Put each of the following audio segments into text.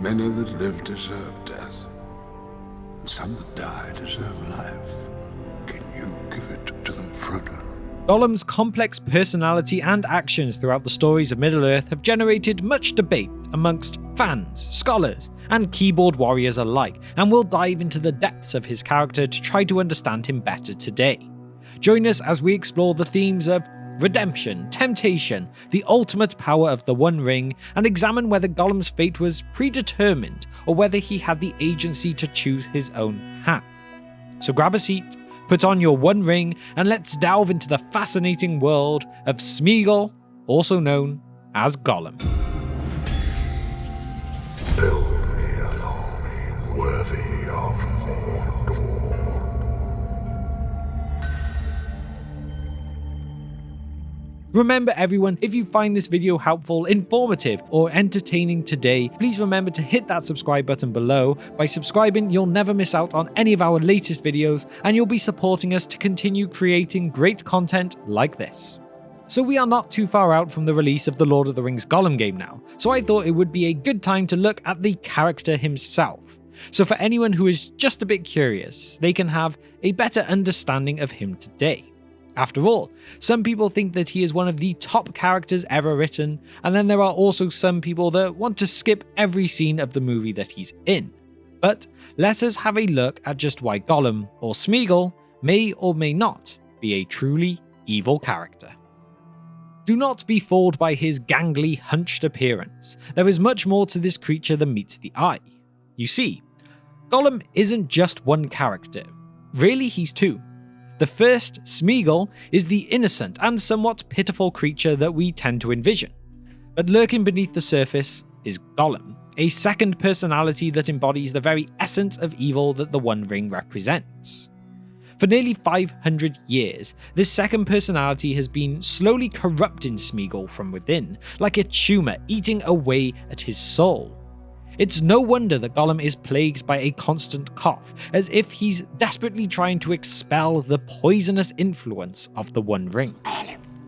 Many that live deserve death, and some that die deserve life. Can you give it to them, Frodo? Gollum's complex personality and actions throughout the stories of Middle-earth have generated much debate amongst fans, scholars, and keyboard warriors alike, and we'll dive into the depths of his character to try to understand him better today. Join us as we explore the themes of redemption, temptation, the ultimate power of the One Ring, and examine whether Gollum's fate was predetermined or whether he had the agency to choose his own path. So grab a seat, put on your One Ring, and let's delve into the fascinating world of Smeagol, also known as Gollum. Build me a home worthy of Mordor. Remember everyone, if you find this video helpful, informative, or entertaining today, please remember to hit that subscribe button below. By subscribing, you'll never miss out on any of our latest videos, and you'll be supporting us to continue creating great content like this. So we are not too far out from the release of the Lord of the Rings Gollum game now, so I thought it would be a good time to look at the character himself. So for anyone who is just a bit curious, they can have a better understanding of him today. After all, some people think that he is one of the top characters ever written, and then there are also some people that want to skip every scene of the movie that he's in. But let us have a look at just why Gollum, or Smeagol, may or may not be a truly evil character. Do not be fooled by his gangly, hunched appearance. There is much more to this creature than meets the eye. You see, Gollum isn't just one character. Really, he's two. The first, Smeagol, is the innocent and somewhat pitiful creature that we tend to envision. But lurking beneath the surface is Gollum, a second personality that embodies the very essence of evil that the One Ring represents. For nearly 500 years, this second personality has been slowly corrupting Smeagol from within, like a tumor eating away at his soul. It's no wonder that Gollum is plagued by a constant cough, as if he's desperately trying to expel the poisonous influence of the One Ring.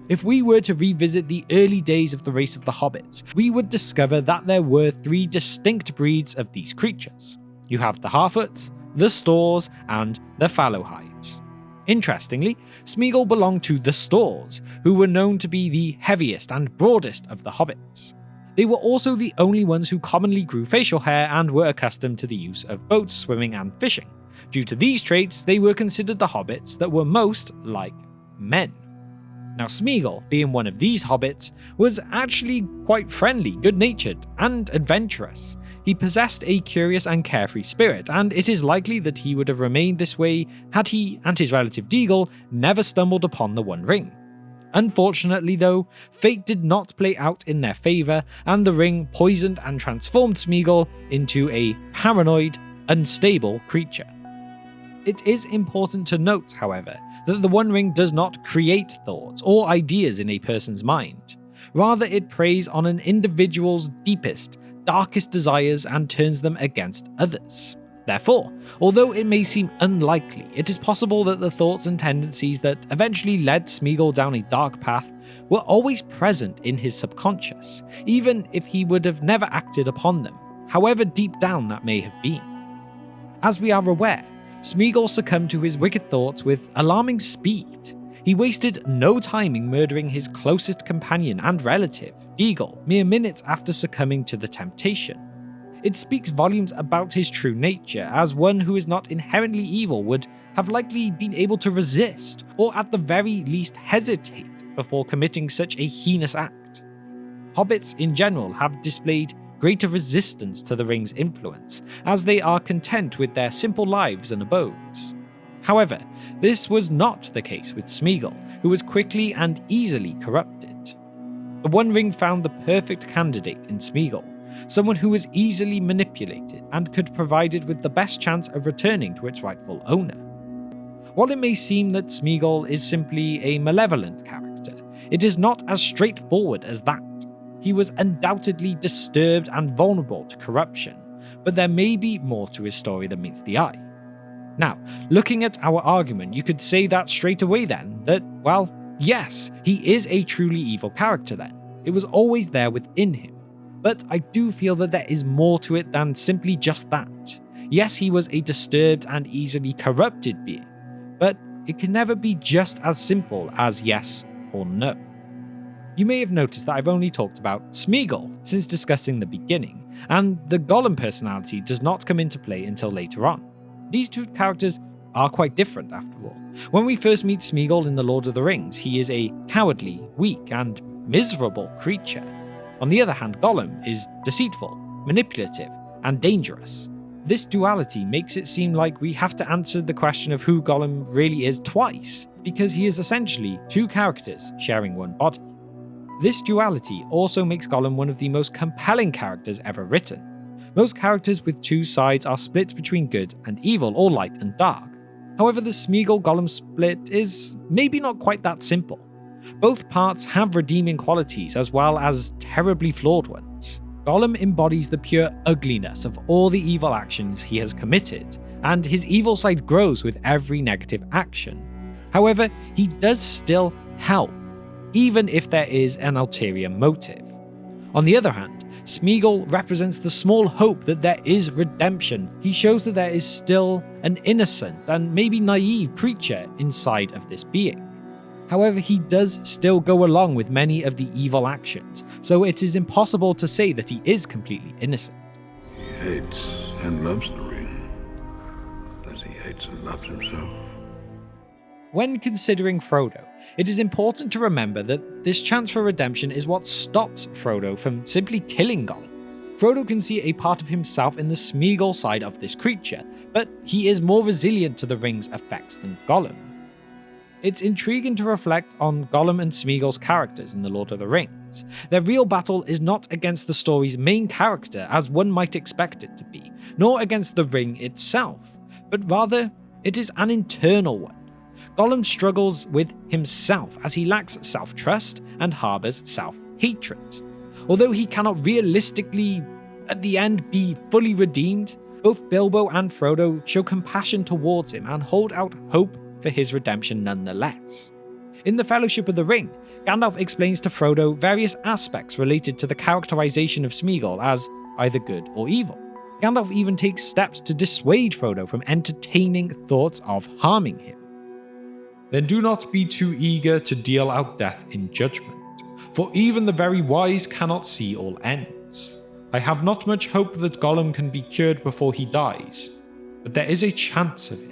If we were to revisit the early days of the race of the Hobbits, we would discover that there were three distinct breeds of these creatures. You have the Harfoots, the Stores, and the Fallowhides. Interestingly, Smeagol belonged to the Stores, who were known to be the heaviest and broadest of the Hobbits. They were also the only ones who commonly grew facial hair and were accustomed to the use of boats, swimming, and fishing. Due to these traits, they were considered the hobbits that were most like men. Now Smeagol, being one of these hobbits, was actually quite friendly, good-natured, and adventurous. He possessed a curious and carefree spirit, and it is likely that he would have remained this way had he and his relative Deagle never stumbled upon the One Ring. Unfortunately though, fate did not play out in their favour, and the ring poisoned and transformed Smeagol into a paranoid, unstable creature. It is important to note, however, that the One Ring does not create thoughts or ideas in a person's mind. Rather, it preys on an individual's deepest, darkest desires and turns them against others. Therefore, although it may seem unlikely, it is possible that the thoughts and tendencies that eventually led Smeagol down a dark path were always present in his subconscious, even if he would have never acted upon them, however deep down that may have been. As we are aware, Smeagol succumbed to his wicked thoughts with alarming speed. He wasted no time in murdering his closest companion and relative, Deagle, mere minutes after succumbing to the temptation. It speaks volumes about his true nature, as one who is not inherently evil would have likely been able to resist, or at the very least hesitate, before committing such a heinous act. Hobbits in general have displayed greater resistance to the ring's influence, as they are content with their simple lives and abodes. However, this was not the case with Smeagol, who was quickly and easily corrupted. The One Ring found the perfect candidate in Smeagol, someone who was easily manipulated and could provide it with the best chance of returning to its rightful owner. While it may seem that Smeagol is simply a malevolent character, it is not as straightforward as that. He was undoubtedly disturbed and vulnerable to corruption, but there may be more to his story than meets the eye. Now, looking at our argument, you could say that straight away then, that, well, yes, he is a truly evil character then. It was always there within him. But I do feel that there is more to it than simply just that. Yes, he was a disturbed and easily corrupted being, but it can never be just as simple as yes or no. You may have noticed that I've only talked about Smeagol since discussing the beginning, and the Gollum personality does not come into play until later on. These two characters are quite different after all. When we first meet Smeagol in The Lord of the Rings, he is a cowardly, weak, and miserable creature. On the other hand, Gollum is deceitful, manipulative, and dangerous. This duality makes it seem like we have to answer the question of who Gollum really is twice, because he is essentially two characters sharing one body. This duality also makes Gollum one of the most compelling characters ever written. Most characters with two sides are split between good and evil, or light and dark. However, the Smeagol-Gollum split is maybe not quite that simple. Both parts have redeeming qualities as well as terribly flawed ones. Gollum embodies the pure ugliness of all the evil actions he has committed, and his evil side grows with every negative action. However, he does still help, even if there is an ulterior motive. On the other hand, Smeagol represents the small hope that there is redemption. He shows that there is still an innocent and maybe naive creature inside of this being. However, he does still go along with many of the evil actions, so it is impossible to say that he is completely innocent. He hates and loves the ring, as he hates and loves himself. When considering Frodo, it is important to remember that this chance for redemption is what stops Frodo from simply killing Gollum. Frodo can see a part of himself in the Smeagol side of this creature, but he is more resilient to the ring's effects than Gollum. It's intriguing to reflect on Gollum and Smeagol's characters in The Lord of the Rings. Their real battle is not against the story's main character as one might expect it to be, nor against the ring itself, but rather it is an internal one. Gollum struggles with himself as he lacks self-trust and harbours self-hatred. Although he cannot realistically, at the end, be fully redeemed, both Bilbo and Frodo show compassion towards him and hold out hope for his redemption nonetheless. In the Fellowship of the Ring, Gandalf explains to Frodo various aspects related to the characterization of Smeagol as either good or evil. Gandalf even takes steps to dissuade Frodo from entertaining thoughts of harming him. Then do not be too eager to deal out death in judgment, for even the very wise cannot see all ends. I have not much hope that Gollum can be cured before he dies, but there is a chance of it.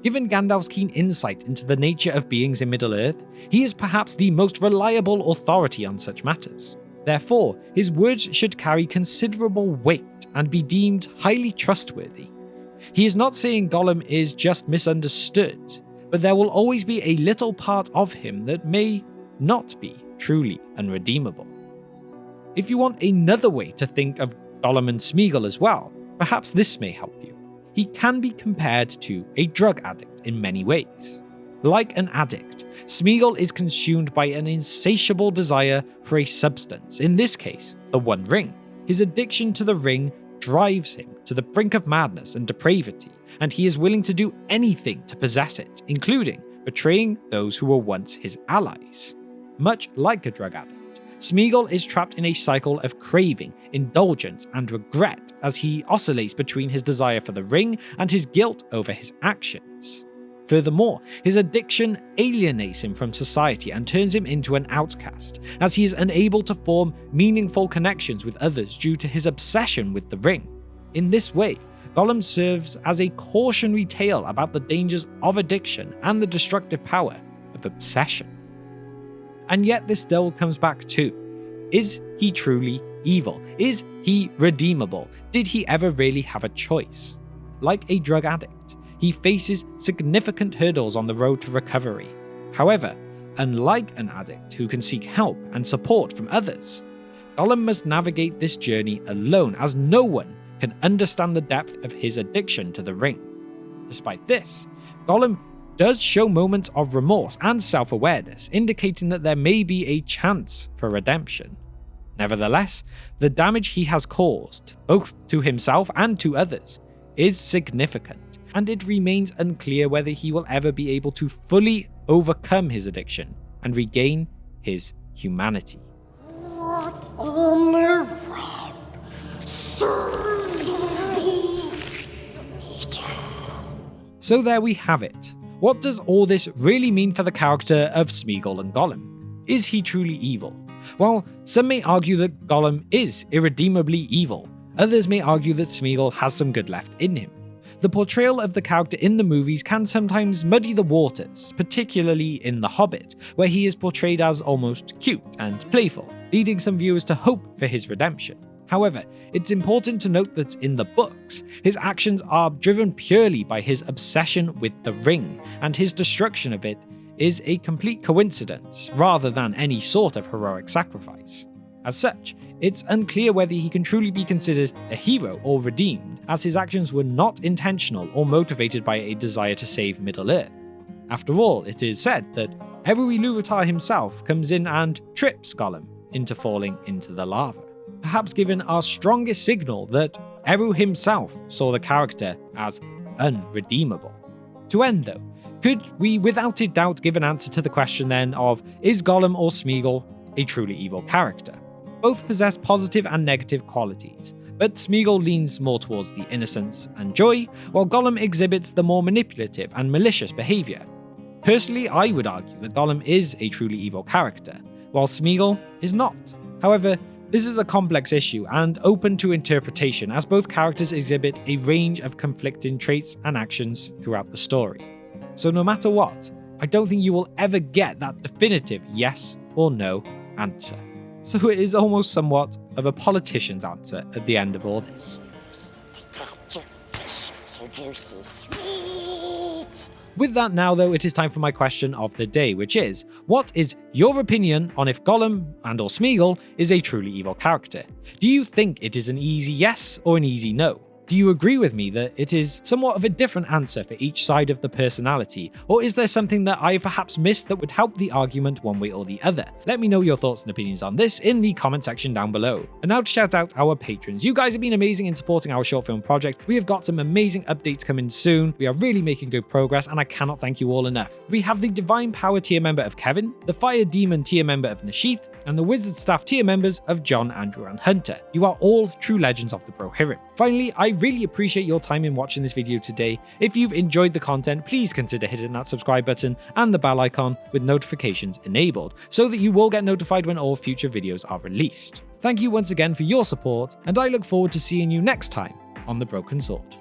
Given Gandalf's keen insight into the nature of beings in Middle-earth, he is perhaps the most reliable authority on such matters. Therefore, his words should carry considerable weight and be deemed highly trustworthy. He is not saying Gollum is just misunderstood, but there will always be a little part of him that may not be truly unredeemable. If you want another way to think of Gollum and Smeagol as well, perhaps this may help you. He can be compared to a drug addict in many ways. Like an addict, Smeagol is consumed by an insatiable desire for a substance, in this case, the One Ring. His addiction to the ring drives him to the brink of madness and depravity, and he is willing to do anything to possess it, including betraying those who were once his allies. Much like a drug addict, Smeagol is trapped in a cycle of craving, indulgence, and regret as he oscillates between his desire for the ring and his guilt over his actions. Furthermore, his addiction alienates him from society and turns him into an outcast, as he is unable to form meaningful connections with others due to his obsession with the ring. In this way, Gollum serves as a cautionary tale about the dangers of addiction and the destructive power of obsession. And yet this still comes back to, is he truly evil? Is he redeemable? Did he ever really have a choice? Like a drug addict, he faces significant hurdles on the road to recovery. However, unlike an addict who can seek help and support from others, Gollum must navigate this journey alone, as no one can understand the depth of his addiction to the ring. Despite this, Gollum does show moments of remorse and self-awareness, indicating that there may be a chance for redemption. Nevertheless, the damage he has caused, both to himself and to others, is significant, and it remains unclear whether he will ever be able to fully overcome his addiction and regain his humanity. Only round. So there we have it. What does all this really mean for the character of Smeagol and Gollum? Is he truly evil? Well, some may argue that Gollum is irredeemably evil. Others may argue that Smeagol has some good left in him. The portrayal of the character in the movies can sometimes muddy the waters, particularly in The Hobbit, where he is portrayed as almost cute and playful, leading some viewers to hope for his redemption. However, it's important to note that in the books, his actions are driven purely by his obsession with the ring, and his destruction of it is a complete coincidence rather than any sort of heroic sacrifice. As such, it's unclear whether he can truly be considered a hero or redeemed, as his actions were not intentional or motivated by a desire to save Middle-earth. After all, it is said that Eru Ilúvatar himself comes in and trips Gollum into falling into the lava, perhaps giving our strongest signal that Eru himself saw the character as unredeemable. To end though, could we without a doubt give an answer to the question then of, is Gollum or Smeagol a truly evil character? Both possess positive and negative qualities, but Smeagol leans more towards the innocence and joy, while Gollum exhibits the more manipulative and malicious behaviour. Personally, I would argue that Gollum is a truly evil character, while Smeagol is not. However, this is a complex issue and open to interpretation, as both characters exhibit a range of conflicting traits and actions throughout the story. So no matter what, I don't think you will ever get that definitive yes or no answer. So it is almost somewhat of a politician's answer at the end of all this. So juicy, sweet. With that now though, it is time for my question of the day, which is, what is your opinion on if Gollum and or Smeagol is a truly evil character? Do you think it is an easy yes or an easy no? Do you agree with me that it is somewhat of a different answer for each side of the personality, or is there something that I perhaps missed that would help the argument one way or the other? Let me know your thoughts and opinions on this in the comment section down below. And now to shout out our patrons. You guys have been amazing in supporting our short film project. We have got some amazing updates coming soon. We are really making good progress and I cannot thank you all enough. We have the Divine Power tier member of Kevin, the Fire Demon tier member of Nashith, and the Wizard Staff tier members of John, Andrew, and Hunter. You are all true legends of the Brohirrim. Finally, I really appreciate your time in watching this video today. If you've enjoyed the content, please consider hitting that subscribe button and the bell icon with notifications enabled, so that you will get notified when all future videos are released. Thank you once again for your support, and I look forward to seeing you next time on The Broken Sword.